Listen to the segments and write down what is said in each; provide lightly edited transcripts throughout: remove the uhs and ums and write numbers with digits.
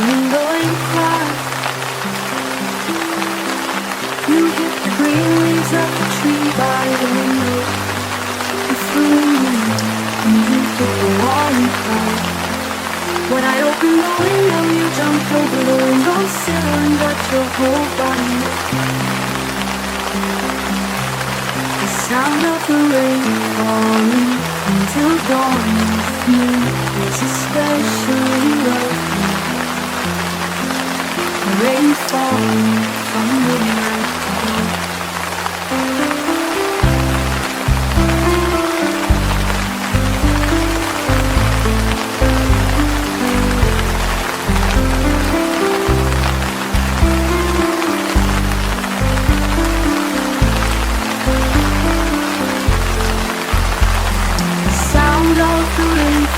wind going far. You hit the green leaves of the tree by the window. You flew in, and you hit the wall and cried. When I opened the window, you jumped over the windowsill and got your whole body. The sound of the rain falling until dawn with me is especially lovely. The rain falling from the night above.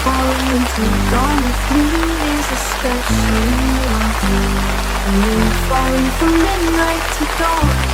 Falling until dawn with me is especially lovely. And falling from midnight to dawn.